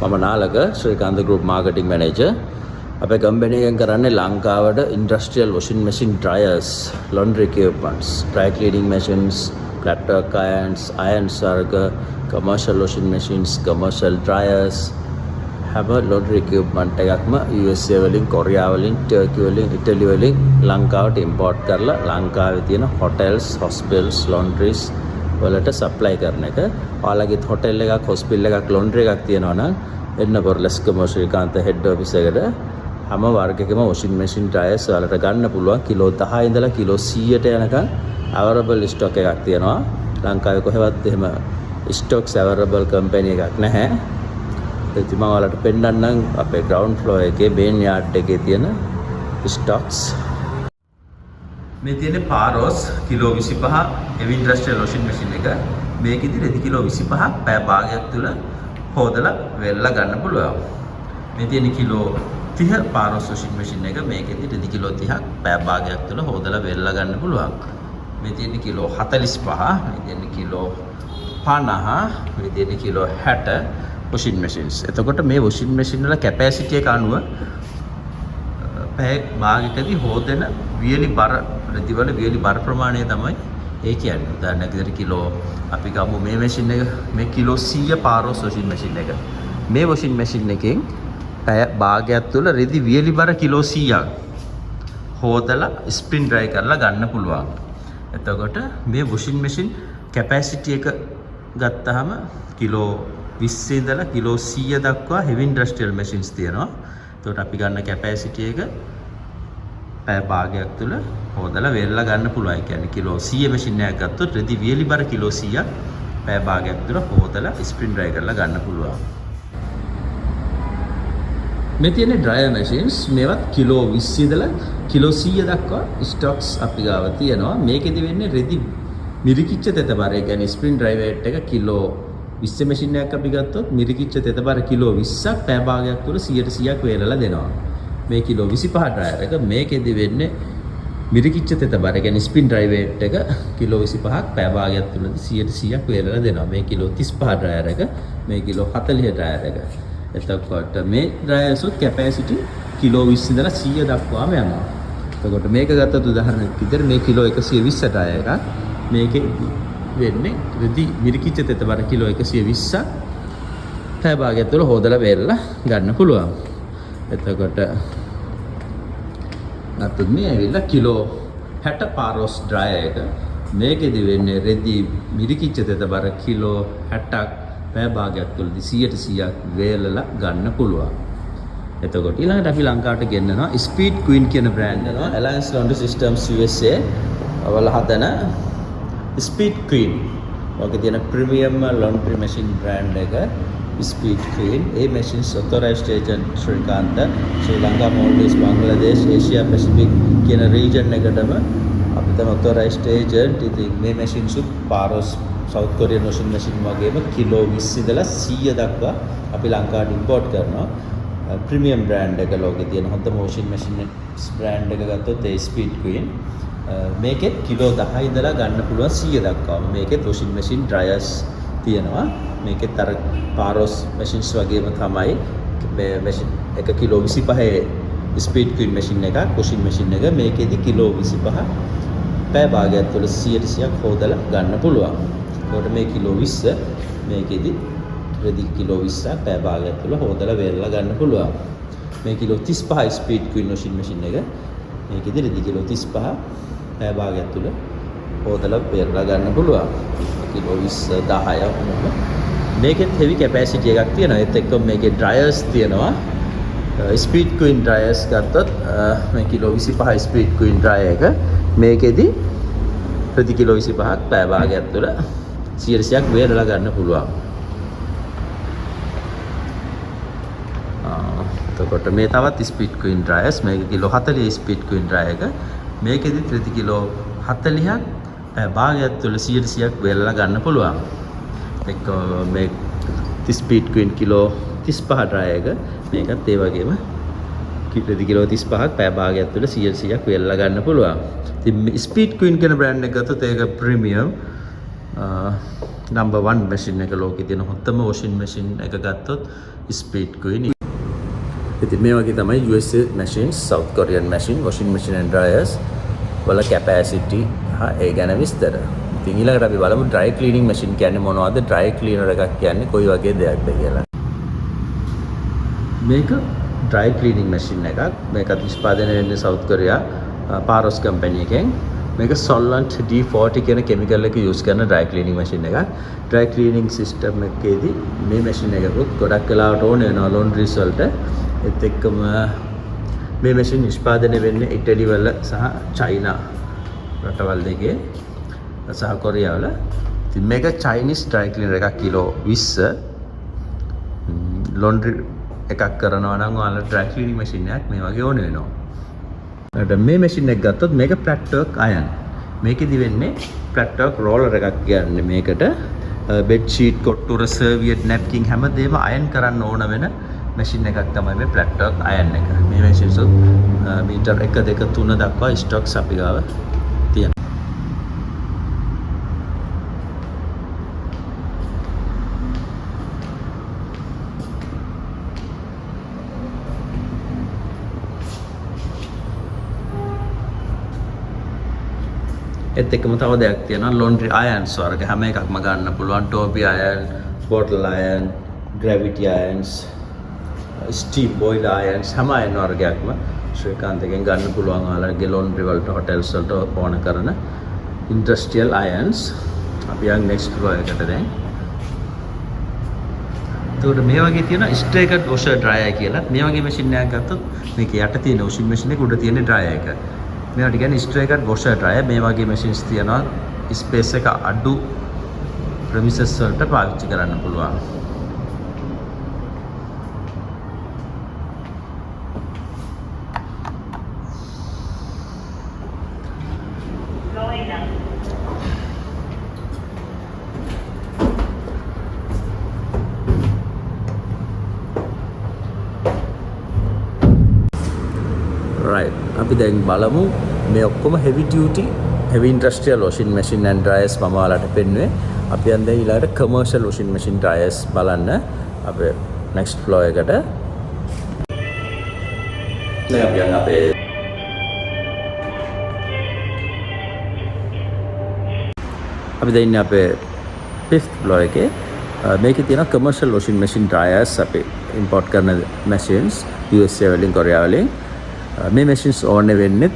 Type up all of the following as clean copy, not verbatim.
මම Nalaka SRIKANTHA Group Marketing Manager. අපේ company එකෙන් කරන්නේ ලංකාවට industrial washing machine dryers, laundry equipments, dry cleaning machines, flat work irons, iron circle, commercial washing machines, commercial dryers, හැම laundry equipment එකක්ම USA වලින්, කොරියා වලින්, ටර්කි වලින්, ඉටලි වලින් ලංකාවට import කරලා ලංකාවේ තියෙන hotels, hospitals, laundries වලට supply කරන එක. ඔයාලගේ hotel එකක්, hospital එකක්, laundry එකක් තියෙනවා නම් එන්න Boralesgamuwa SRIKANTHA head office එකට හැම වර්ගයකම washing machine dryers වලට ගන්න පුළුවන්. කිලෝ 10 ඉඳලා කිලෝ 100ට යනකම් available stock එකක් තියෙනවා. ලංකාවේ කොහෙවත් එහෙම stocks available company එකක් නැහැ. ඉතින් මම ඔයාලට පෙන්නන්නම් අපේ ground floor එකේ main yard එකේ තියෙන stocks. මේ තියෙන පාරෝස් kilo 25 heavy industrial washing machine එක. මේකෙදි රෙදි කිලෝ 25ක් පැය භාගයක් තුල හොදලා වෙල්ලා ගන්න පුළුවන්. මේ තියෙන කිලෝ 30 පාරෝස් washing machine එක. මේකෙදි රෙදි කිලෝ 30ක් පැය භාගයක් තුල හොදලා වෙල්ලා ගන්න පුළුවන්. මේ තියෙන කිලෝ 45, මේ තියෙන කිලෝ 50, මේ තියෙන කිලෝ 60 washing machines. එතකොට මේ washing machine වල capacity එක අනුව පැය භාගයකදී හොදන වියලි බර රෙදිවල වියලි බර ප්‍රමාණය තමයි ඒ කියන්නේ. උදාහරණයක් විදිහට කිලෝ අපි ගමු මේ machine එක, මේ කිලෝ 100 පාරෝස් washing machine එක. මේ washing machine එකෙන් පැය භාගයක් තුළ රෙදි වියලි බර කිලෝ 100ක් හොදලා ස්පින් ඩ්‍රයි කරලා ගන්න පුළුවන්. එතකොට මේ washing machine capacity එක ගත්තාම කිලෝ 20 ඉඳලා කිලෝ 100 දක්වා heavy industrial machines තියෙනවා. එතකොට අපි ගන්න capacity එක පැය භාගයක් තුල හොදලා වෙල්ලා ගන්න පුළුවන්. ඒ කියන්නේ කිලෝ 100 machine එකක් ගත්තොත් රෙදි වියලි බර කිලෝ 100ක් පැය භාගයක් තුල හොදලා ස්පින් ඩ්‍රයි කරලා ගන්න පුළුවන්. මේ තියෙන dryer machines මේවත් කිලෝ 20 ඉඳලා කිලෝ 100 දක්වා stocks අපි ගාව තියෙනවා. මේකෙදි වෙන්නේ රෙදි මිරිකිච්ච තෙත බර. ඒ කියන්නේ ස්පින් ඩ්‍රයි weight එක කිලෝ 20 machine එකක් අපි ගත්තොත් මිරිකිච්ච තෙත බර කිලෝ 20ක් පැය භාගයක් තුල 100%ක් වේලලා දෙනවා. මේ කිලෝ 25 dryer එක. මේකෙදි වෙන්නේ මිරිකිච්ච තෙත බර. ඒ කියන්නේ ස්පින් ඩ්‍රයි weight එක කිලෝ 25ක් පැය භාගයක් තුලදී 100%ක් වේලලා දෙනවා. මේ කිලෝ 35 dryer එක. මේ කිලෝ 40 dryer එක. එතකොට මේ dryers උත් capacity කිලෝ 20 ඉඳලා 100 දක්වාම යනවා. එතකොට මේක ගත්තොත් උදාහරණයක් විදිහට මේ කිලෝ 120 dryer එකක්. මේකේ වෙන්නේ රෙදි මිරිකිච්ච තෙත බර කිලෝ 120ක් පැය භාගයක් තුළ හොදලා වෙල්ලා ගන්න පුළුවන්. එතකොට අතත් මේ ඇවිල්ලා කිලෝ 60 පාරෝස් dryer එක. මේකෙදි වෙන්නේ රෙදි මිරිකිච්ච තෙත බර කිලෝ 60ක් පැය භාගයක් තුළදී 100%ක් වේලලා ගන්න පුළුවන්. එතකොට ඊළඟට අපි ලංකාවට ගෙන්නනවා ස්පීඩ් ක්වීන් කියන බ්‍රෑන්ඩ් එක. Alliance Laundry Systems USA වල හදන ස්පීඩ් ක්වීන්. ඔගේ තියෙන ප්‍රීමියම් laundry machine brand එක ස්පීඩ් ක්වීන්. ඒ machines authorized agent SRIKANTHA, Sri Lanka, Maldives, Bangladesh, Asia Pacific කියන region එකටම අපි තමයි authorized agent. ඉතින් මේ machines උත් පාරෝස් South Korean washing machine වගේම කිලෝ 20 ඉඳලා 100 දක්වා අපි ලංකාවට import කරනවා. ප්‍රීමියම් බ්‍රෑන්ඩ් එක ලෝකේ තියෙන හොඳම washing machine brand එක ගත්තොත් ඒ ස්පීඩ් ක්වීන්. මේකෙත් කිලෝ 10 ඉඳලා ගන්න පුළුවන් 100 දක්වා. මේකෙත් washing machine dryers තියෙනවා. මේකෙත් අර පාරෝස් machines වගේම තමයි මේ machine එක කිලෝ 25 ස්පීඩ් ක්වීන් machine එකක් washing machine එක. මේකෙදි කිලෝ 25 පැය භාගයක් තුළ 100%ක් හොදලා ගන්න පුළුවන්. ඒකට මේ කිලෝ 20 මේකෙදි රෙදි කිලෝ 20ක් පැය භාගයක් තුළ හොදලා වෙල්ලා ගන්න පුළුවන්. මේ kilo 35 speed queen washing machine එක. මේකෙදි රෙදි කිලෝ 35 පැය භාගයක් තුළ හොදලා වෙල්ලා ගන්න පුළුවන්. කිලෝ 20 10 වුණොත් මේකෙත් heavy capacity එකක් තියෙනවා. ඒත් එක්ක මේකේ dryers තියෙනවා. ස්පීඩ් ක්වීන් dryers ගත්තොත් මේ කිලෝ 25 ස්පීඩ් ක්වීන් dryer එක. මේකෙදි රෙදි කිලෝ 25ක් පැය භාගයක් තුළ 100%ක් වේලලා ගන්න පුළුවන්. එතකොට මේ තවත් ස්පීඩ් ක්වීන් dryers. මේක කිලෝ 40 ස්පීඩ් ක්වීන් dryer එක. මේකෙදි රෙදි කිලෝ 40ක් පැය භාගයක් තුළ 100%ක් වේලලා ගන්න පුළුවන්. එක්ක මේ ස්පීඩ් ක්වීන් කිලෝ 35 dryer එක. මේකත් ඒ වගේම රෙදි කිලෝ 35ක් පැය භාගයක් තුළ 100%ක් වේලලා ගන්න පුළුවන්. ඉතින් ස්පීඩ් ක්වීන් කියන බ්‍රෑන්ඩ් එක ගත්තොත් ඒක ප්‍රීමියම් number 1 machine එක ලෝකේ තියෙන හොඳම washing machine එක ගත්තොත් Speed Queen. ඉතින් මේ වගේ තමයි USA machines, South Korean machine, washing machine and dryers වල capacity හා ඒ ගැන විස්තර. ඉතින් ඊළඟට අපි බලමු dry cleaning machine කියන්නේ මොනවද? dry cleaner එකක් කියන්නේ කොයි වගේ දෙයක්ද කියලා. මේක dry cleaning machine එකක්. මේකත් නිෂ්පාදනය වෙන්නේ South Korea Paros company එකෙන්. මේක solvent D40 කියන chemical එක use කරන dry cleaning machine එකක්. dry cleaning system එකේදී මේ machine එකකුත් ගොඩක් වෙලාවට ඕනේ වෙනවා laundries වලට. ඒත් එක්කම මේ machine නිෂ්පාදනය වෙන්නේ ඉටලි වල සහ චයිනා රටවල් දෙකේ සහ කොරියාව වල. ඉතින් මේක Chinese dry cleaner එකක් කිලෝ 20 laundry එකක් කරනවා නම් ඔයාලා dry cleaning machine එකක් මේ වගේ ඕනේ වෙනවා. මේ machine එක ගත්තොත් මේක Platwork iron. මේකෙදි වෙන්නේ Platwork roller එකක් කියන්නේ මේකට bed sheet, කොට්ටුර, serviette, napkin හැමදේම iron කරන්න ඕන වෙන machine එකක් තමයි මේ Platwork iron එක. මේ machines මීටර් 1 2 3 දක්වා stocks අපි ගාව තියෙනවා. ඒත් එක්කම තව දෙයක් තියෙනවා laundry irons වර්ග හැම එකක්ම ගන්න පුළුවන්. Toby iron, bottle iron, gravity irons, steam boiler irons හැම iron වර්ගයක්ම ශ්‍රීකාන්තයෙන් ගන්න පුළුවන්. ඔයාලගේ laundry වලට hotels වලට ඕන කරන industrial irons. අපි යන් next floor එකට දැන්. එතකොට මේ වගේ තියෙන straight washer dryer කියලා. මේ වගේ machine එකක් ගත්තොත් මේක යට තියෙන washing machine එක උඩ තියෙන dryer එක. මේවට කියන්නේ straight washer dryer. මේ වගේ machines තියෙනවා space එක අඩු premises වලට පාවිච්චි කරන්න පුළුවන්. Right. අපි දැන් බලමු මේ ඔක්කොම heavy duty, heavy industrial washing machine and dryers මම ඔයාලට පෙන්නුවේ. අපි යන් දැන් ඊළඟට commercial washing machine dryers බලන්න අපේ next floor එකට. දැන් අපි යන් අපේ දැන් ඉන්නේ අපේ 5th floor එකේ. මේකේ තියෙන commercial washing machine dryers අපි import කරන machines USA වලින් කොරියාව වලින්. මේ machines ඕනේ වෙන්නේ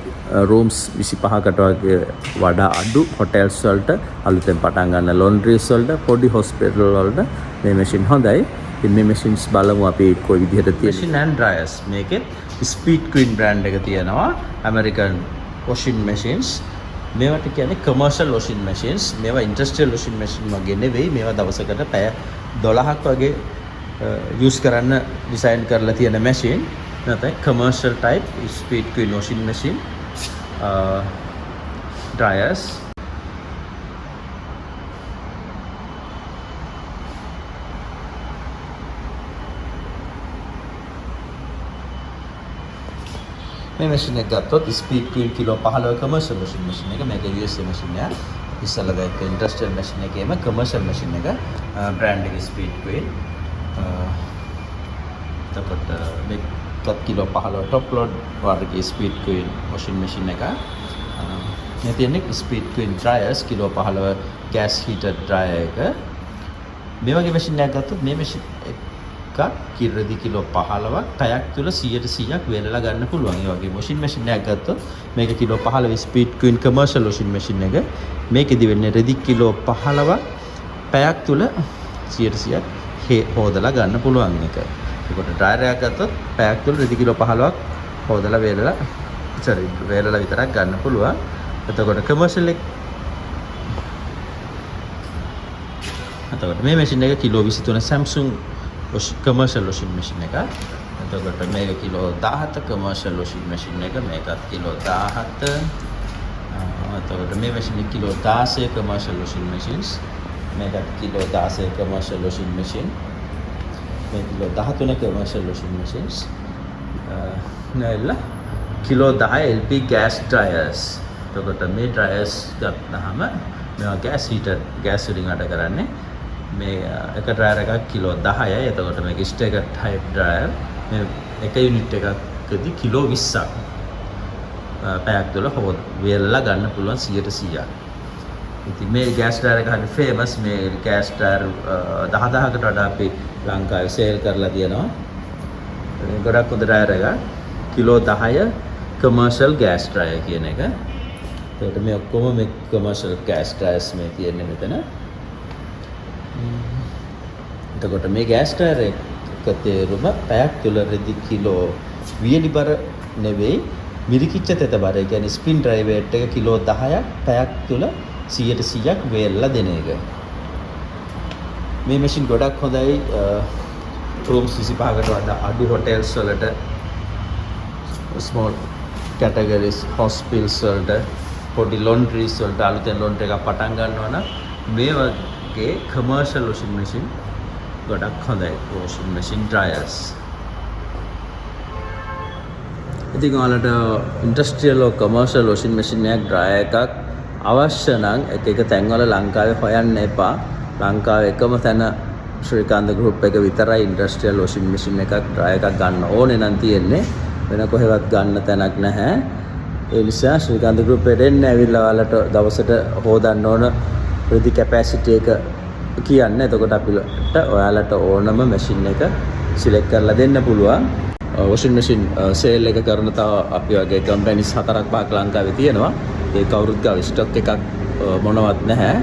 rooms 25කට වගේ වඩා අඩු hotels වලට, අලුතෙන් පටන් ගන්න laundries වලට, පොඩි hospital වලට මේ machine හොඳයි. ඉතින් මේ machines බලමු අපි කොයි විදිහට තියෙන machine and dryers. මේකේ Speed Queen brand එක තියෙනවා. American washing machines. මේවට කියන්නේ commercial washing machines. මේවා industrial washing machine වගේ නෙවෙයි. මේවා දවසකට පැය 12ක් වගේ use කරන්න design කරලා තියෙන machine. නැත්නම් commercial type Speed Queen washing machine dryers. මේ machine එක ගත්තොත් Speed Queen kilo 15 commercial washing machine එක. මේක USA machine එක. ඉස්සෙල්ලා ගත්ත industrial machine එකේම commercial machine එක brand එක Speed Queen. එතකොට මේ කිලෝ 15 top load වර්ගයේ Speed Queen washing machine එක. මේ තියෙන්නේ Speed Queen dryers kilo 15 gas heated dryer එක. මේ වගේ machine එකක් ගත්තොත් මේ machine එක කිරදි කිලෝ 15ක් පැයක් තුල 100%ක් වේලලා ගන්න පුළුවන්. ඒ වගේ washing machine එකක් ගත්තොත් මේක kilo 15 Speed Queen commercial washing machine එක. මේකෙදි වෙන්නේ රෙදි කිලෝ 15ක් පැයක් තුල 100%ක් හොදලා ගන්න පුළුවන් එක. ඒකට ඩ්‍රයර් එකක් ගත්තොත් පැයක් තුල රෙදි කිලෝ 15ක් හොදලා වේලලා විතරක් ගන්න පුළුවන්. එතකොට commercial එක එතකොට මේ machine එක kilo 23 Samsung commercial washing machine එක. එතකොට මේක කිලෝ 17 commercial washing machine එක. මේකත් කිලෝ 17. එතකොට මේ machine එක කිලෝ 16 commercial washing machines. මේකත් කිලෝ 16 commercial washing machine. මේ කිලෝ 13 commercial washing machines. නේද? Kilo 10 LP gas dryers. එතකොට මේ dryers ගත්තාම මේවා ගෑස් හීටර් ගෑස් වලින් වැඩ කරන්නේ. මේ එක ඩ්‍රයර් එකක් කිලෝ 10යි. එතකොට මේක ස්ටේගර් ටයිප් ඩ්‍රයර්. මේ එක යුනිට් එකකදී කිලෝ 20ක් පැයක් තුළ වේලලා ගන්න පුළුවන් 100%ක්. ඉතින් මේ ගෑස් ඩ්‍රයර් එක හරි ෆේමස්. මේ ගෑස් ඩ්‍රයර් 10000කට වඩා අපි ලංකාවේ සේල් කරලා තියෙනවා. ගොඩක් හොඳ ඩ්‍රයර් එකක්. කිලෝ 10 කමර්ෂල් ගෑස් ඩ්‍රයර් කියන එක. ඒකට මේ ඔක්කොම මේ කමර්ෂල් ගෑස් ඩ්‍රයර්ස් මේ තියෙන්නේ මෙතන. එතකොට මේ ගෑස් ඩ්‍රයර් එක තේරුම පැයක් තුළ රෙදි කිලෝ වියලි බර නෙවෙයි මිරිකිච්ච තෙත බර. ඒ කියන්නේ ස්පින් ඩ්‍රයි වේට් එක කිලෝ 10ක් පැයක් තුළ 100%ක් වේලලා දෙන එක. මේ මැෂින් ගොඩක් හොඳයි රූම්ස් 25කට වඩා අඩු හොටෙල්ස් වලට, ස්මෝල් කැටගරිස් හොස්පිටල්ස් වලට, පොඩි ලොන්ඩ්‍රීස් වලට අලුතෙන් ලොන්ඩ්‍රි එකක් පටන් ගන්නවා නම් මේ වගේ කමර්ෂල් වොෂින් මැෂින් ගොඩක් හොඳයි. Washing machine dryers. ඉතින් ඔයාලට industrial or commercial washing machine එකක් ඩ්‍රයර් එකක් අවශ්‍ය නම් එක තැන්වල ලංකාවේ හොයන්න එපා. ලංකාවේ එකම තැන ශ්‍රීකාන්ත ගෲප් එක විතරයි ඉන්ඩස්ට්‍රියල් වොෂින් මැෂින් එකක් ඩ්‍රයර් එකක් ගන්න ඕනේ නම් තියෙන්නේ. වෙන කොහෙවත් ගන්න තැනක් නැහැ. ඒ නිසා ශ්‍රීකාන්ත ගෲප් එකට එන්න ඇවිල්ලා ඔයාලට දවසට හොදන්න ඕන රෙදි කැපැසිටි එක කියන්න. එතකොට අපිට ඔයාලට ඕනම මැෂින් එක සිලෙක්ට් කරලා දෙන්න පුළුවන්. වොෂින් මැෂින් සේල් එක කරන තව අපි වගේ කම්පැනිස් 4-5ක් ලංකාවේ තියෙනවා. ඒ කවුරුත් ගාව ස්ටොක් එකක් මොනවත් නැහැ.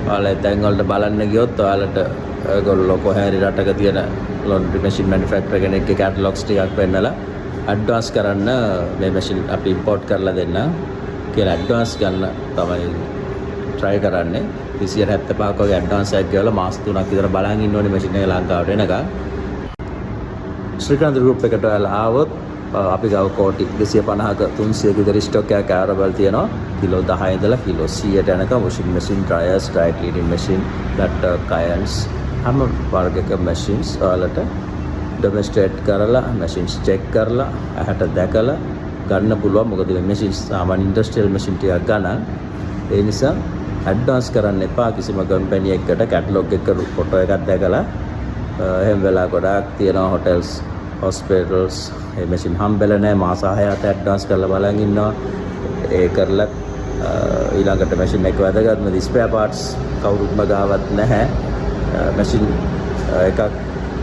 ඔයාලා දැන් වලට බලන්න ගියොත් ඔයාලට ඒගොල්ලෝ කොහේ හරි රටක තියෙන ලොන්ඩ්‍රි මැෂින් මැනුෆැක්චරර් කෙනෙක්ගේ කැටලොග්ස් ටිකක් පෙන්නලා ඇඩ්වාන්ස් කරන්න මේ මැෂින් අපි ඉම්පෝට් කරලා දෙන්න කියලා ඇඩ්වාන්ස් ගන්න තමයි try කරන්නේ. 275ක් වගේ ඇඩ්වාන්ස් එකක් ගෙවලා මාස 3ක් විතර බලන් ඉන්න ඕනේ මැෂින් එක ලංකාවට එනකම්. ශ්‍රීකාන්ත ගෲප් එකට ඔයාලා ආවොත් අපි ගාව කෝටි 250ක 300ක විතර ස්ටොක් එකක් අවైలබල් තියෙනවා. කිලෝ 10 ඉඳලා කිලෝ 100ට යනකම් washing machine, dryers, dry cleaning machine, laptop, irons හැම වර්ගයක මැෂින්ස් ඔයාලට ඩෙමොන්ස්ට්‍රේට් කරලා මැෂින්ස් චෙක් කරලා ඇහැට දැකලා ගන්න පුළුවන්. මොකද මේ මැෂින්ස් සාමාන්‍ය ඉන්ඩස්ට්‍රියල් මැෂින් ටිකක් ගන්න. ඒ නිසා ඇඩ්වාන්ස් කරන්න එපා. කිසිම කම්පැනි එකකට කැටලොග් එක ෆොටෝ එකක් දැකලා එහෙම වෙලා ගොඩාක් තියෙනවා හොටෙල්ස්, හොස්පිටල්ස් මේ මැෂින් හම්බෙලා නැහැ. මාස 6කට ඇඩ්වාන්ස් කරලා බලන් ඉන්නවා. ඒ කරලා ඊළඟට මැෂින් එක වැදගත්ම ස්පෙයා පාර්ට්ස් කවුරුත්ම ගාවත් නැහැ. මැෂින් එකක්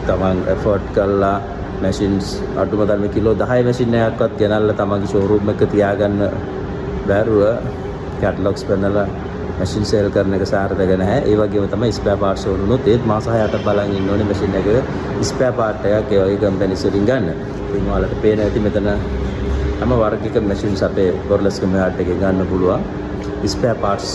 තමන් එෆර්ට් කරලා මැෂින්ස් අඩුම තරමේ කිලෝ 10 මැෂින් එකක්වත් ගෙනල්ලා තමන්ගේ ෂෝරූම් එක තියාගන්න බැරුව කැටලොග්ස් පෙන්නලා මැෂින් සේල් කරන එක සාර්ථක නැහැ. ඒ වගේම තමයි ස්පෙයා පාර්ට්ස් වලුනොත් ඒත් මාස 6කට බලන් ඉන්න ඕනේ මැෂින් එක ස්පෙයා පාර්ට් එකක් ඒ වගේ කම්පැනිස් වලින් ගන්න. ඉතින් ඔයාලට පේන ඇති මෙතන හැම වර්ගයක මැෂින්ස් අපේ බොරලස්ගමුවා එකේ ගන්න පුළුවන්. ස්පෙයා පාර්ට්ස්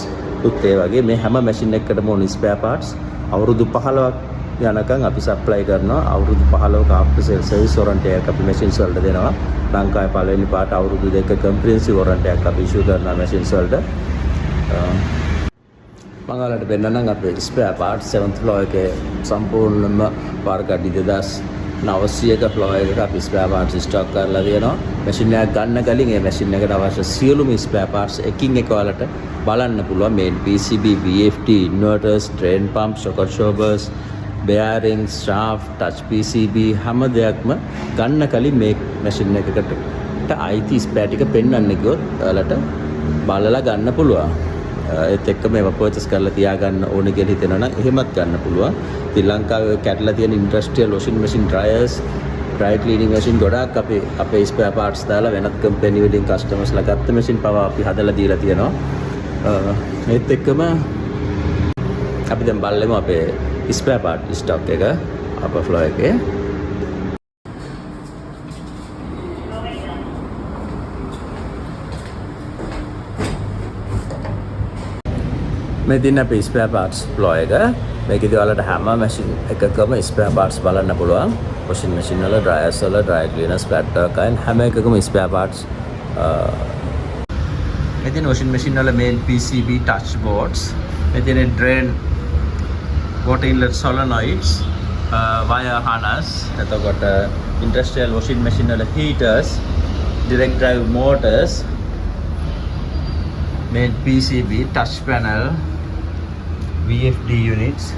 උත් ඒ වගේ මේ හැම මැෂින් එකකටම ඕන ස්පෙයා පාර්ට්ස් අවුරුදු 15ක් යනකම් අපි සප්ලයි කරනවා. අවුරුදු 15ක ආෆ්ටර් සේල් සර්විස් වොරන්ටි එකක් අපි මැෂින්ස් වලට දෙනවා. ලංකාවේ පළවෙනි පාට අවුරුදු 2ක කම්ප්‍රිහෙන්සිව් වොරන්ටි එකක් අපි ඉෂුව කරනවා මැෂින්ස් වලට. මම ඔයාලට පෙන්නන්නම් අපේ ස්පෙයා පාර්ට්ස් 7th ෆ්ලෝර් එකේ සම්පූර්ණම වර්ග 2900ක ෆ්ලෝර් එකක අපි ස්පෙයා පාර්ට්ස් ස්ටොක් කරලා තියෙනවා. මැෂින් එකක් ගන්න කලින් ඒ මැෂින් එකට අවශ්‍ය සියලුම ස්පෙයා පාර්ට්ස් එකින් එක ඔයාලට බලන්න පුළුවන්. මේන් PCB, VFD, inverters, drain pump, shock absorbers, bearings, shaft, touch PCB හැම දෙයක්ම ගන්න කලින් මේ මැෂින් එකකට අයිති ස්පෙයා ටික පෙන්වන්න ගියොත් ඔයාලට බලලා ගන්න පුළුවන්. ඒත් එක්ක මේවා පර්චේස් කරලා තියාගන්න ඕනේ කියලා හිතෙනවා නම් එහෙමත් ගන්න පුළුවන්. ශ්‍රී ලංකාවේ කැටලා තියෙන industrial washing machine, dryers, dry cleaning machine ගොඩාක් අපේ ස්පෙයා පාර්ට්ස් දාලා වෙනත් කම්පැනි වලින් කස්ටමර්ස්ලා ගත්ත මැෂින් පවා අපි හදලා දීලා තියෙනවා. ඒත් එක්කම අපි දැන් බලමු අපේ ස්පෙයා පාර්ට් ස්ටොක් එක අප ෆ්ලෝ එකේ. මේ දින අපේ ස්පෙයා පාර්ට්ස් ෆ්ලෝ එක. මේකේදී ඔයාලට හැම මැෂින් එකකම ස්පෙයා පාර්ට්ස් බලන්න පුළුවන්. වොෂින් මැෂින් වල, ඩ්‍රයර්ස් වල, ඩ්‍රයි ක්ලීනර්ස්, ලැප්ටොප් අයන් හැම එකකම ස්පෙයා පාර්ට්ස්. මේ දින වොෂින් මැෂින් වල මේන් PCB touch boards, මේ දින drain water inlet solenoids, wire harness, එතකොට industrial washing machine වල heaters, direct drive motors, main PCB, touch panel, VFD units.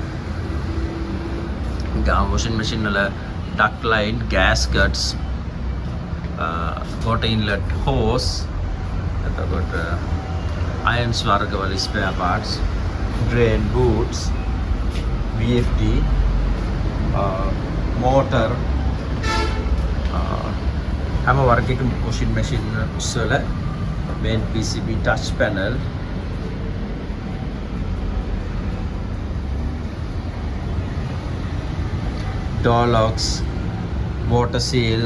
Washing machine duct line, gaskets, water inlet hose, iron swargavali spare parts, drain boots, VFD, motor, හැම වර්ගයකම washing machine වල main PCB touch panel, door locks, water seal,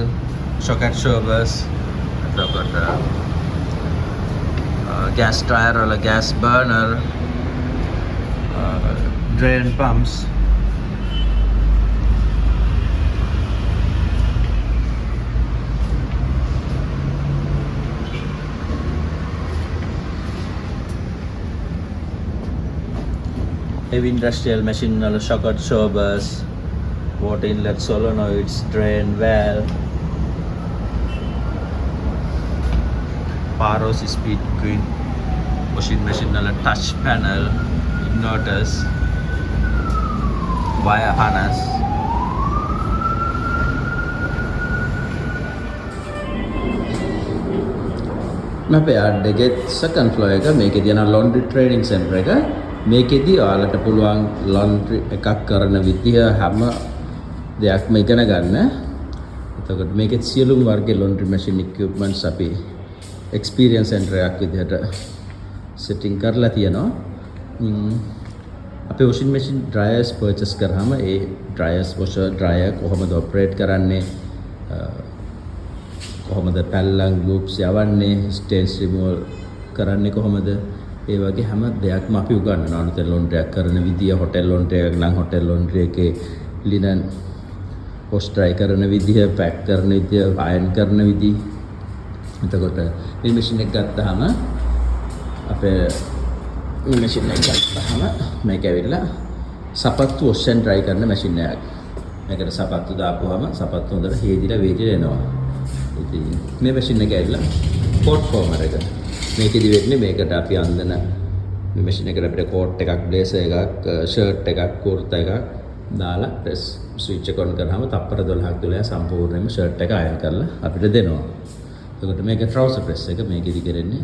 shock absorbers, gas dryer or gas burner, drain pumps, heavy industrial machine shock absorbers, water inlet solenoids, drain valve, Paros speed queen, washing machine touch panel, inverters, wire harness, අපේ yard එකේ second floor එක මේකේ තියෙන laundry training center එක මේකෙදී ඔයාලට පුළුවන් laundry එකක් කරන විදිය හැම දෙයක්ම ඉගෙන ගන්න. එතකොට මේකේ සියලුම වර්ගයේ laundry machine equipments අපි experience center එකක් විදිහට setting කරලා තියෙනවා. අපේ washing machine dryers purchase කරාම ඒ dryers washer dryer කොහොමද operate කරන්නේ, කොහොමද පැල්ලම් loops යවන්නේ, stains removal කරන්නේ කොහොමද, ඒ වගේ හැම දෙයක්ම අපි උගන්වනවා. අනිත් laundry එකක් කරන විදිය, hotel laundry එකක් නම් hotel laundry එකේ linen wash dry කරන විදිය, pack කරන විදිය, iron කරන විදිය. එතකොට මේ machine එක ගත්තාම අපේ මේ machine එක ගත්තාම මේක ඇවිල්ලා සපත්තු wash and dry කරන machine එකක්. මේකට සපත්තු දාපුවාම සපත්තු හොඳට හේදිලා වේදිලා එනවා. ඉතින් මේ machine එක ඇවිල්ලා coat former එක. මේකෙදි වෙන්නේ මේකට අපි අඳින මේ machine එකට අපිට coat එකක්, blazer එකක්, shirt එකක්, kurta එකක් දාලා press switch එක on කරාම තප්පර 12ක් තුල සම්පූර්ණයෙන්ම shirt එක iron කරලා අපිට දෙනවා. එතකොට මේක trouser press එක, මේකෙදි කරන්නේ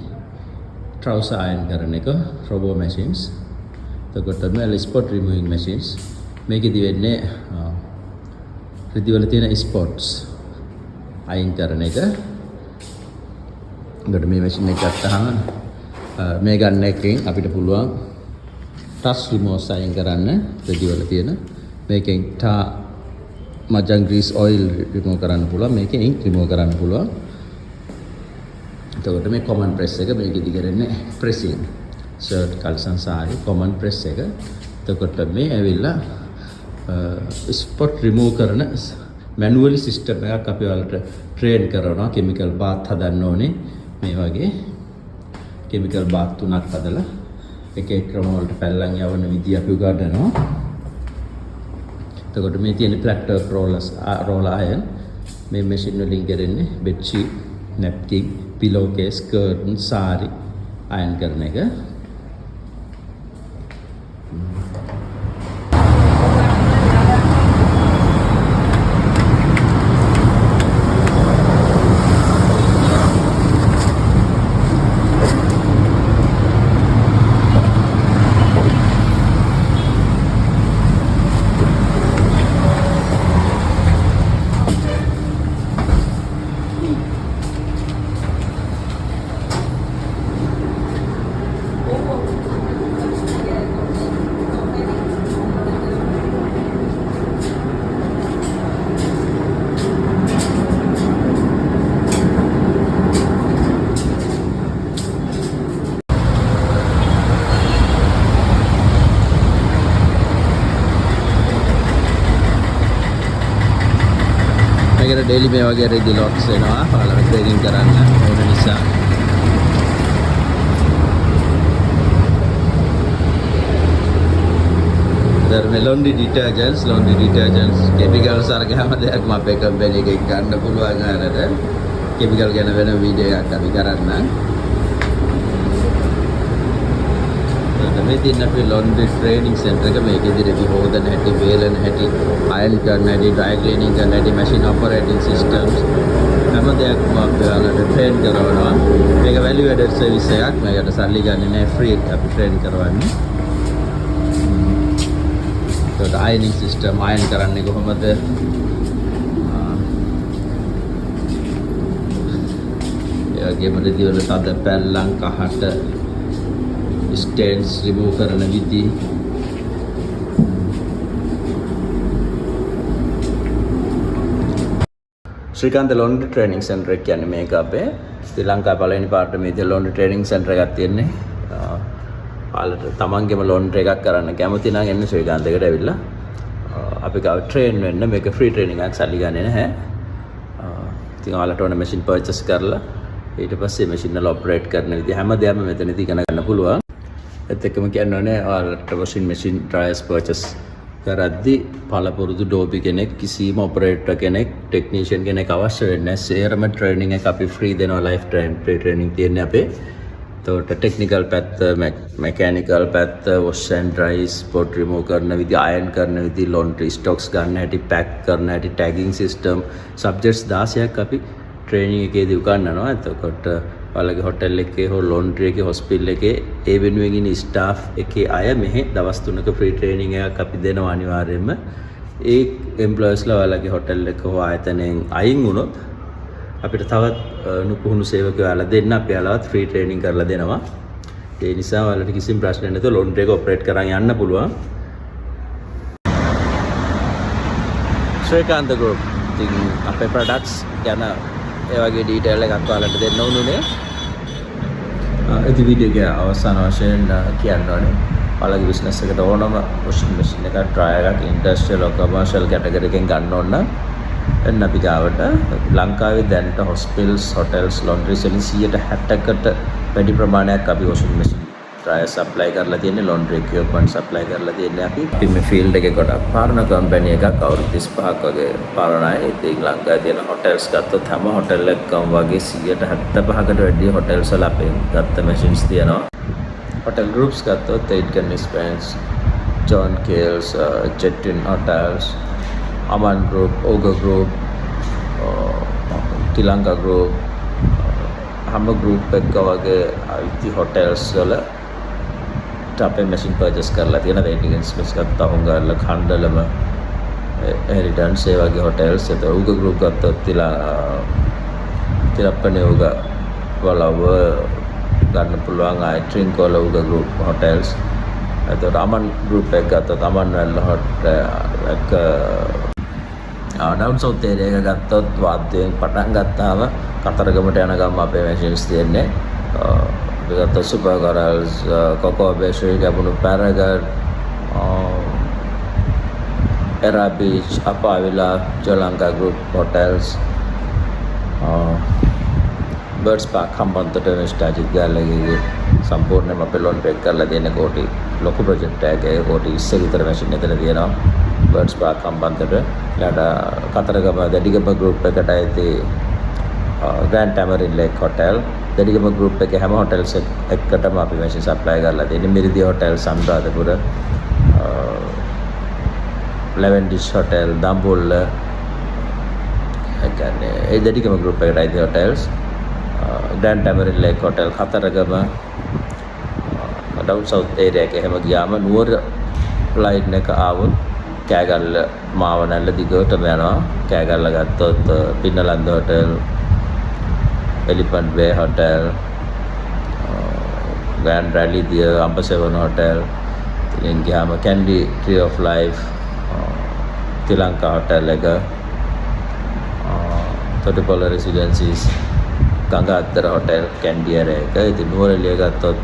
trouser iron කරන එක, robo machines. එතකොට මේ spot removing machines. මේකෙදි වෙන්නේ රිදි වල තියෙන spots අයින් කරන එක. එතකොට මේ machine එක ගත්තාම මේ ගන්න එකෙන් අපිට පුළුවන් touch removes අයින් කරන්න රිදි වල තියෙන. මේකෙන් මජන් grease oil remove කරන්න පුළුවන්, මේකෙන් ink remove කරන්න පුළුවන්. එතකොට මේ common press එක මේකෙදි කරන්නේ pressing. shirt, කල්සන්, saree common press එක. එතකොට මේ ඇවිල්ලා spot remove කරන manually system එකක් අපි ඔයාලට train කරනවා. chemical bath හදන්න ඕනේ. මේ වගේ chemical bath තුනක් හදලා එක එක ක්‍රම වලට පැල්ලම් යවන විදිය අපි උගන්වනවා. එතකොට මේ තියෙන flat top roller iron මේ machine වලින් කරන්නේ bed sheet, napkin, pillowcase, curtain, saree iron කරන එක. මේකට ඩේලි මේ වගේ රෙදි ලොට්ස් එනවා ඔයාලා ට්‍රේනින් කරන්න ඕන නිසා. මේ laundry detergents chemicals අරගෙන හැම දෙයක්ම අපේ කම්පැනි එකෙන් ගන්න පුළුවන් ආරට chemical ගැන වෙන වීඩියෝ එකක් අපි කරන්නම්. මේ තියෙන අපේ laundry training center එක මේකෙදිදී හොදන හැටි, වේලන හැටි, iron කරන හැටි, dry cleaning කරන හැටි, machine operating systems හැම දෙයක්ම අපි ඔයාලට train කරනවා. මේක value added service එකක්. මේකට සල්ලි ගන්නේ නැහැ, free අපි train කරවන්නේ. ඒකට ironing system iron කරන්නේ කොහොමද? ඒගොල්ලෝ රෙදිවල තද පැල්ලම් කහට stains remove කරන විදි ශ්‍රීකාන්ත laundry training center එක කියන්නේ මේක අපේ ශ්‍රී ලංකාවේ පළවෙනි පාර්ට්මේන්තුවේ මේ laundry training center එකක් තියෙන්නේ. ඔයාලට තමන්ගේම laundry එකක් කරන්න කැමති නම් එන්න ශ්‍රීකාන්ත එකට ඇවිල්ලා අපි ගාව train වෙන්න. මේක free training එකක්, සල්ලි ගන්නේ නැහැ. ඉතින් ඔයාලට ඕන machine purchase කරලා ඊට පස්සේ machine එක operate කරන විදිහ හැම දෙයක්ම මෙතනදී ඉගෙන ගන්න පුළුවන්. ඒත් එක්කම කියන්නේ ඔයාලට washing machine dryers purchase කරද්දී පළපුරුදු ඩෝබි කෙනෙක්, කිසිම operator කෙනෙක්, technician කෙනෙක් අවශ්‍ය වෙන්නේ නැහැ. සේරම training එක අපි free දෙනවා. life training තියෙන්නේ අපේ. එතකොට technical පැත්ත, mechanical පැත්ත, wash and dry, spot remove කරන විදිහ, iron කරන විදිහ, laundry stocks ගන්න හැටි, pack කරන හැටි, tagging system, subjects 16ක් අපි training එකේදී උගන්වනවා. එතකොට ඔයාලගේ hotel එකේ හෝ laundry එකේ hospital එකේ ඒ වෙනුවෙන් ඉන්න staff එකේ අය මෙහි දවස් 3ක free training එකක් අපි දෙනවා අනිවාර්යයෙන්ම. ඒ employeesලා ඔයාලගේ hotel එක හෝ ආයතනයෙන් අයින් වුණොත් අපිට තවත් නුපුහුණු සේවකයෝ ඔයාලා දෙන්න අපි ඔයාලවත් free training කරලා දෙනවා. ඒ නිසා ඔයාලට කිසිම ප්‍රශ්නයක් නැතුව laundry එක operate කරන් යන්න පුළුවන්. ශ්‍රීකාන්ත group ඉතින් අපේ products ගැන ඒ වගේ detail එකක් ඔයාලට දෙන්න උනුනේ. ඉතින් වීඩියෝ එක අවසාන වශයෙන් කියන්න ඕනේ ඔයාලගේ business එකට ඕනම washing machine එකක්, dryer එකක්, industrial or commercial category එකෙන් ගන්න ඕන නම් එන්න අපි ගාවට. ලංකාවේ දැනට hospitals, hotels, laundry වලින් 60%කට වැඩි ප්‍රමාණයක් අපි washing machine, dryer supply කරලා තියෙන්නේ, laundry equipment supply කරලා තියෙන්නේ අපි මේ field එකේ ගොඩක් පාරණ company එකක් අවුරුදු 35ක් වගේ පාරණයි. ඉතින් ලංකාවේ තියෙන hotels ගත්තොත් හැම hotel එකකම වගේ 75%කට වැඩි hotels වල අපේ ගත්ත machines තියෙනවා. hotel groups ගත්තොත් Aitken Spence, John Kales, Jetin Hotels, Aman Group, Oga Group, Tilanga Group, හැම group එකක වගේ IT hotels වල අපේ machine purchase කරලා තියෙන Aitken Spence ගත්තා හොඟල්ල කණ්ඩලම Heritage ඒ වගේ hotels. ඒත් Oga Group ගත්තොත් තිරප්පනේ Oga වලව ගන්න පුළුවන්. I drink වල Oga Group hotels. ඒත් Aman Group එක ගත්තොත් Aman වල එක down south area එක ගත්තොත් වාද්‍යයෙන් පටන් ගත්තාම කතරගමට යන ගම අපේ machines තියෙන්නේ. අපි ගත්තොත් Super Corals, Coco Bay, Srikapunu, Paragon, Era Beach, Apavila, Jalanka Group Hotels, Birds Park, Hambantota, Stajit Gallery, සම්පූර්ණයෙන්ම අපේ laundry එක කරලා දෙන කෝටි ලොකු project එකක කෝටි 20 විතර machine එතන තියෙනවා. Birds Park Hambantota ඊට කතරගම දෙඩිගම group එකට ඇති Grand Tamarind Lake Hotel, දෙඩිගම group එකේ හැම hotels එකකටම අපි machine supply කරලා තියෙන්නේ. මිරිදි hotel, සම්රාධපුර, Levendish Hotel, දඹුල්ල, ඒ කියන්නේ ඒ දෙඩිගම group එකට ඇති hotels. Grand Tamarind Lake Hotel Kataragama down south area එකේ හැම ගියාම නුවර line එක ආවොත් කෑගල්ල මාවනල්ල දිගටම යනවා. කෑගල්ල ගත්තොත් පින්නලන්ද hotel, Elephant Bay Hotel, Grand Rally Deer, Ambasevan Hotel, ඉතින් ගියාම Candy Tree of Life, තිලංකා hotel එක, තොටුපොළ Residencies, ගංගාත්තර hotel, Candy area එක. ඉතින් නුවරඑළිය ගත්තොත්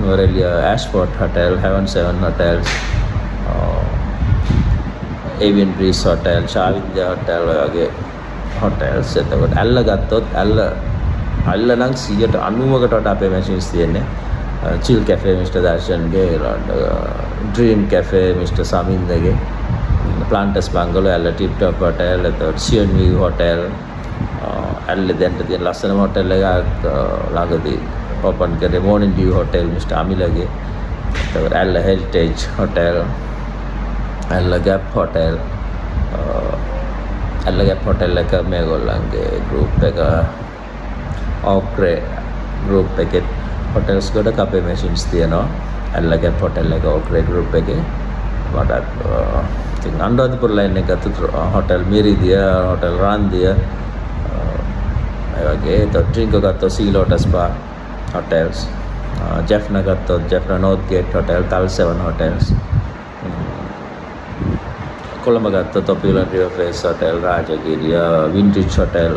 Nuwara Eliya Ashford Hotel, Heaven 7 Hotels, Avian Breeze Hotel, ශාවින්ද්‍ය Hotel වගේ hotels. එතකොට ඇල්ල ගත්තොත් ඇල්ල නම් 90%කට වඩා අපේ machines තියෙන්නේ. Chill Cafe Mr. Darshanගේ, Dream Cafe Mr. Samindගේ, Planters Bungalow, ඇල්ල Tip Top Hotel, එතකොට Sion View Hotel, ඇල්ල දැන් තියෙන ලස්සනම hotel එකක් ළඟදී open කරේ Morning Dew Hotel Mr. අමිලගේ. එතකොට ඇල්ල Heritage Hotel, ඇල්ල Gap Hotel, ඇල්ල Gap Hotel එක මේගොල්ලන්ගේ group එක Okre group එකේ hotels ගොඩක් අපේ machines තියෙනවා. ඇල්ල Gap Hotel එක Okre group එකේ වඩාත් ඉතින් අනුරාධපුර line එක ගත්තොත් hotel Miridia, hotel Randia, ඒ වගේ ඩ්‍රින්ක් ගත්තොත් Sea Lotus Bar hotels, Jaffna ගත්තොත් Jaffna Northgate Hotel, Tal 7 hotels, Colombo ගත්තොත් Opulent Riverface Hotel, Rajagiriya, Vintage Hotel,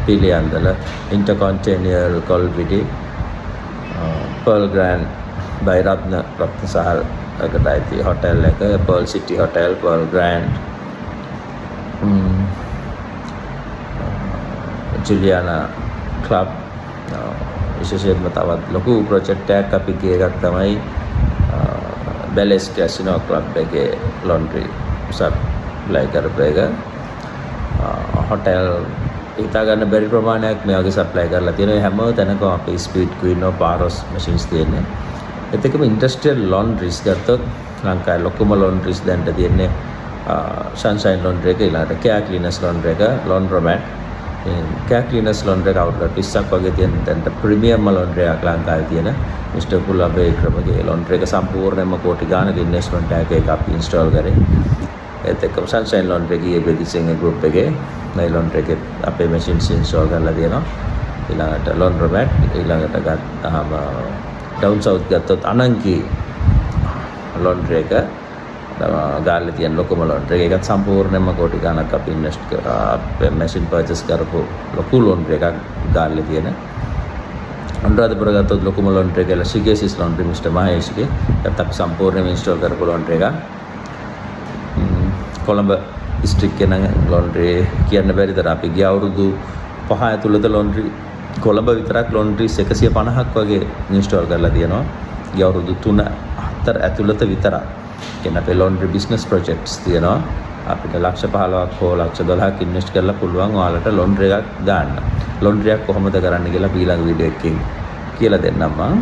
Piliandala, Intercontinental Kolpiti, Pearl Grand by Ratna Sahal එකටයි hotel එක, Pearl City Hotel, Pearl Grand, Juliana Club, විශේෂයෙන්ම තවත් ලොකු project එකක් අපි ගිය එකක් තමයි Belles Casino Club එකේ laundry supply කරපු එක. hotel හිතා ගන්න බැරි ප්‍රමාණයක් මේ වගේ supply කරලා තියෙනවා. හැම තැනකම අපේ Speed Queen Paros machines තියෙන්නේ. ඒත් එක්කම industrial laundries ගත්තොත් ලංකාවේ ලොකුම laundries දැන්ට තියෙන්නේ Sunshine Laundry එක, ඊළඟට Care Cleaners Laundry එක, Laundromat. Care Cleaners Laundry එක outlet 20ක් වගේ තියෙන දැන්ට premium laundry එකක් ලංකාවේ තියෙන Mr. Pulabhe ක්‍රමගේ laundry එක සම්පූර්ණයෙන්ම කෝටි ගානක investment එකක් අපි install කරේ. ඒත් එක්කම Sunshine Laundry එකේ බෙදිසිංහ group එකේ මේ laundry එකේ අපේ machines install කරලා තියෙනවා. ඊළඟට Laundromat, ඊළඟට ගත්තාම down south ගත්තොත් අනංකි laundry එක ගාල්ලේ තියෙන ලොකුම laundry එක. ඒකත් සම්පූර්ණයෙන්ම කෝටි ගණක් අපි invest කරලා machine purchase කරපු ලොකු laundry එකක් ගාල්ලේ තියෙන. අනුරාධපුර ගත්තොත් ලොකුම laundry එක Shigesis Laundry Mr. Maheshගේ. ඒකත් අපි සම්පූර්ණයෙන්ම install කරපු laundry එකක්. කොළඹ district එකේ නම් laundry කියන්න බැරි තරම් අපි ගිය අවුරුදු 5 ඇතුළත laundry කොළඹ විතරක් laundries 150ක් වගේ install කරලා තියෙනවා. ගිය අවුරුදු 3-4 ඇතුළත විතරක්. කියන්නේ අපේ laundry business projects තියෙනවා. අපිට ලක්ෂ 15ක් හෝ ලක්ෂ 12ක් invest කරලා පුළුවන් ඔයාලට laundry එකක් ගන්න. laundry එකක් කොහොමද කරන්න කියලා ඊළඟ වීඩියෝ එකකින් කියලා දෙන්නම් මම.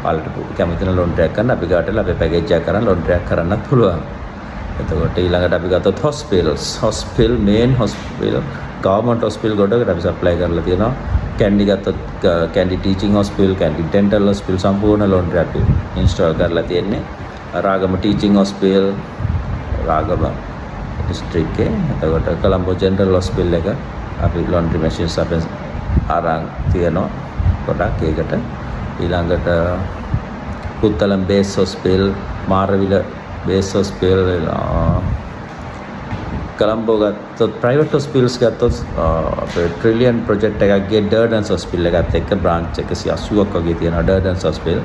ඔයාලට කැමති නම් laundry එකක් කරන්න අපි ගාටලා අපේ package එකක් කරන් laundry එකක් කරන්නත් පුළුවන්. එතකොට ඊළඟට අපි ගත්තොත් hospital main hospital government hospital ගොඩකට අපි supply කරලා තියෙනවා. Kandy ගත්තොත් Kandy teaching hospital, Kandy dental hospital සම්පූර්ණ laundry අපි install කරලා තියෙන්නේ. Ragama teaching hospital, Ragama district එකේ. එතකොට Colombo general hospital එක අපි laundry machines අපෙන් අරන් තියෙනවා ගොඩක් ඒකට. ඊළඟට Puttalam base hospital, Marawila base hospital, Colombo ගත්තොත් private hospitals ගත්තොත් අපේ trillion project එකක්ගේ Durdans hospital එකත් එක්ක branch 180ක් වගේ තියෙනවා Durdans hospital.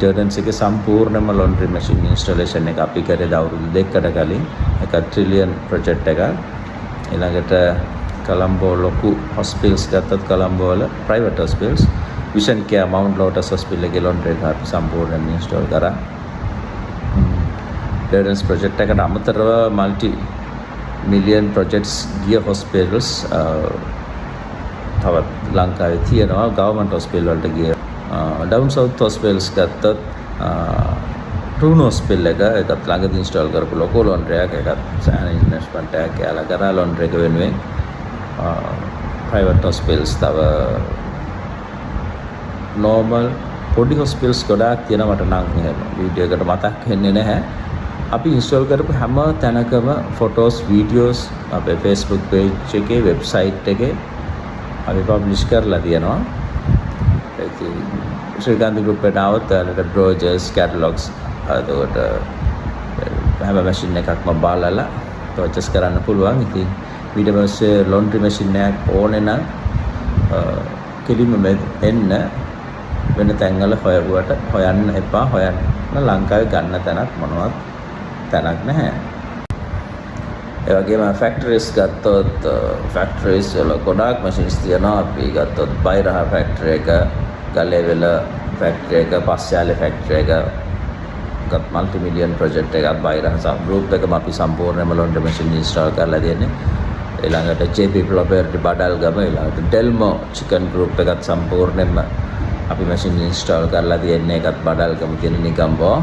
Durdans එකේ සම්පූර්ණම laundry machine installation එක අපි කරේ අවුරුදු 2කට කලින්. ඒක trillion project එකක්. ඊළඟට Colombo ලොකු hospitals ගත්තොත් Colombo වල private hospitals Vision Care Mount Lotus hospital එකේ laundry එක අපි සම්පූර්ණයෙන් install කරා. Durdans project එකට අමතරව multi million projects ගිය hospitals තවත් ලංකාවේ තියෙනවා government hospital වලට ගිය. down south hospitals ගත්තත් Truno hospital එක ඒකත් ළඟදී install කරපු ලොකු laundry එකක්. ඒකත් සෑහෙන investment එකක් කියලා කරා laundry එක වෙනුවෙන්. private hospitals තව normal පොඩි hospitals ගොඩාක් තියෙනවා. මට නම් එහෙම වීඩියෝ එකට මතක් වෙන්නේ නැහැ. අපි install කරපු හැම තැනකම photos videos අපේ Facebook page එකේ website එකේ අපි publish කරලා තියෙනවා. ඉතින් SRIKANTHA Group එකට આવත් ඔයාලට brochures catalogs එතකොට හැම machine එකක්ම බලලා purchase කරන්න පුළුවන්. ඉතින් ඊට පස්සේ laundry machine එකක් ඕනේ නම් කෙලින්ම එන්න වෙන තැන්වල හොයන්න එපා. හොයන්න ලංකාවේ ගන්න තැනක් මොනවත් තැනක් නැහැ. ඒ වගේම factories ගත්තොත් factories වල ගොඩාක් machines තියෙනවා. අපි ගත්තොත් Werahera factory එක, ගලේවල factory එක, පස්යාලේ factory එක ගත් multi million project එකක් Werahera group එකම අපි සම්පූර්ණයෙන්ම laundry machine install කරලා දෙන්නේ. ඊළඟට JP Property Boralesgamuwa ඊළඟට Delmo Chicken Group එකත් සම්පූර්ණයෙන්ම අපි machine install කරලා තියෙන්නේ ඒකත් Boralesgamuwa තියෙන නිකම්බෝ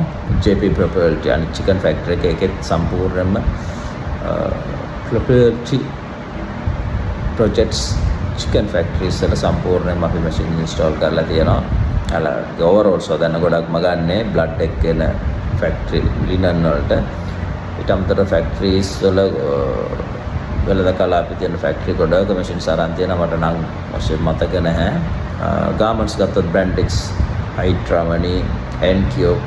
JP Property and Chicken Factory එකෙත් සම්පූර්ණයෙන්ම property projects chicken factories වල සම්පූර්ණයෙන්ම අපි machine install කරලා තියෙනවා. overall so දැන් ගොඩක්ම ගන්නේ blood එක කියන factory linen වලට ඊට අමතරව factories වල වෙලද කලා අපි තියෙන factory ගොඩක machines අරන් තියෙනවා මට නම් වශයෙන් මතක නැහැ. garments ගත්තොත් Brandix, Hydramoney, N-Cube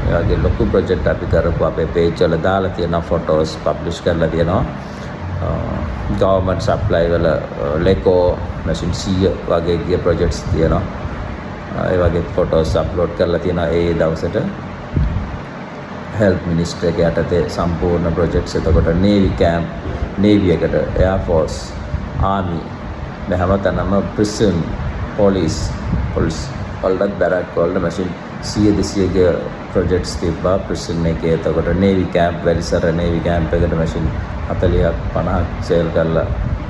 ඒ වගේ ලොකු project අපි කරපු අපේ page වල දාලා තියෙනවා photos publish කරලා තියෙනවා. government supply වල Leco machine 100 වගේ ගිය projects තියෙනවා. ඒ වගේ photos upload කරලා තියෙනවා ඒ දවසට health ministry එක යටතේ සම්පූර්ණ projects එතකොට navy camp navy එකට air force army මේ හැමතැනම prison police වලට barrack වලට machine 100 ගේ projects තිබ්බා prison එකේ එතකොට navy camp Welisara navy camp එකට machine 40ක් 50ක් sale කරලා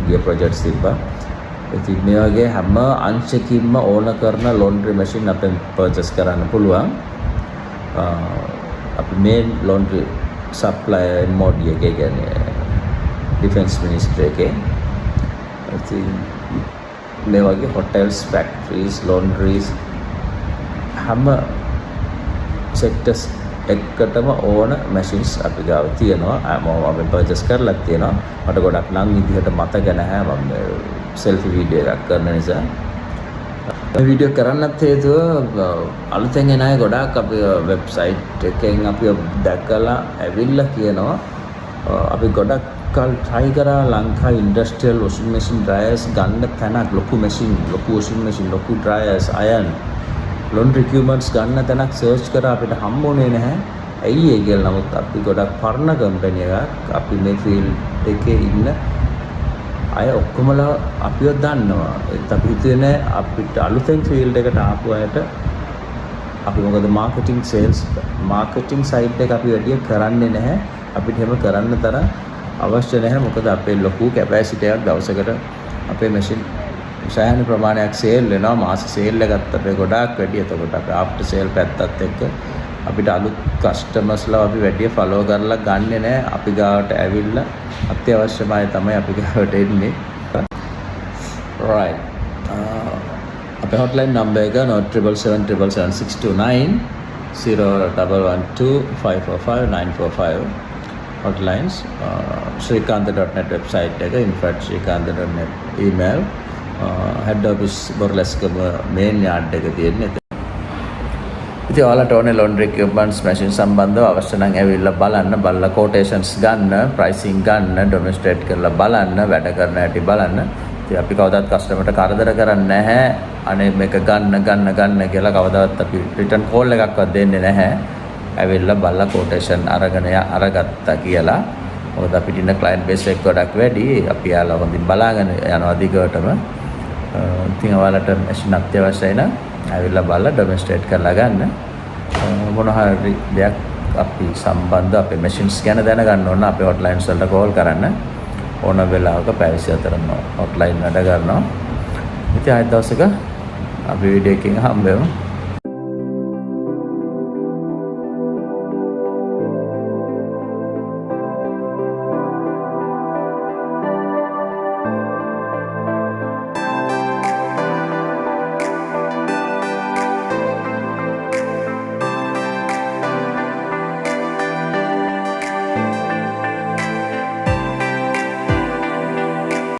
ගිය projects තිබ්බා. ඉතින් මේ වගේ හැම අංශකින්ම ඕන කරන laundry machine අපෙන් purchase කරන්න පුළුවන්. අපි main laundry supplier MOD එකේ කියන්නේ defense ministry එකේ. ඉතින් මේ වගේ hotels, factories, laundries හැම sectors එකටම ඕන machines අපි ගාව තියෙනවා. අපි purchase කරලා තියෙනවා. මට ගොඩක් නම් විදිහට මතක නැහැ මම selfie video එකක් කරන නිසා. මේ වීඩියෝ කරන්නත් හේතුව අලුතෙන් එන අය ගොඩාක් අපේ වෙබ්සයිට් එකෙන් අපි දැකලා ඇවිල්ලා කියනවා අපි ගොඩක් කල් try කරා Lanka industrial washing machine dryers ගන්න තැනක් ලොකු washing machine ලොකු dryers iron laundry equipments ගන්න තැනක් search කරා අපිට හම්බුනේ නැහැ. ඇයි ඒ කියලා නමුත් අපි ගොඩක් පරණ කම්පැනි එකක් අපි මේ field එකේ ඉන්න අය ඔක්කොමලා අපිව දන්නවා. ඒත් අපි හිතුවේ නෑ අපිට අලුතෙන් field එකට ආපු අයට අපි මොකද marketing side එක අපි වැඩි කරන්නේ නැහැ. අපිට එහෙම කරන්න තරම් අවශ්‍ය නැහැ. මොකද අපේ ලොකු capacity එකක් දවසකට අපේ machine සෑහෙන ප්‍රමාණයක් sale වෙනවා. මාස sale එකත් අපේ ගොඩාක් වැඩි. එතකොට අපි after sale පැත්තත් එක්ක අපිට අලුත් customers ලා අපි වැඩි follow කරලා ගන්නෙ නැහැ. අපි ගාවට ඇවිල්ලා අත්‍යවශ්‍යමයි තමයි අපි ගාවට එන්නේ. right අපේ hotline number එක 7777629 0112545945 hotlines srikantha.net website එක info@srikantha.net email head office Boralesgamuwa main yard එක තියෙන්නේ. ඉතින් ඔයාලට ඕනේ laundry equipments machine සම්බන්ධව අවශ්‍ය නම් ඇවිල්ලා බලලා quotations ගන්න pricing ගන්න demonstrate කරලා බලන්න වැඩ කරන හැටි බලන්න. ඉතින් අපි කවදාවත් customer ට කරදර කරන්නේ නැහැ. අනේ මේක ගන්න කියලා කවදාවත් අපි return call එකක්වත් දෙන්නේ නැහැ. ඇවිල්ලා බලලා quotation අරගත්තා කියලා. මොකද අපිට ඉන්න client base එක ගොඩක් වැඩි. අපි යාලා හොඳින් බලාගෙන යනවා දිගටම. ඉතින් ඔයාලට machine අත්‍යවශ්‍යයි නම් ඇවිල්ලා බලලා demonstrate කරලා ගන්න. මොන හරි දෙයක් අපි සම්බන්ධ අපේ machines ගැන දැනගන්න ඕන අපේ hotlines වලට call කරන්න. ඕන වෙලාවක පැය 24ම hotline වැඩ කරනවා. ඉතින් ආයෙත් දවසක අපි වීඩියෝ එකකින් හම්බ වෙමු.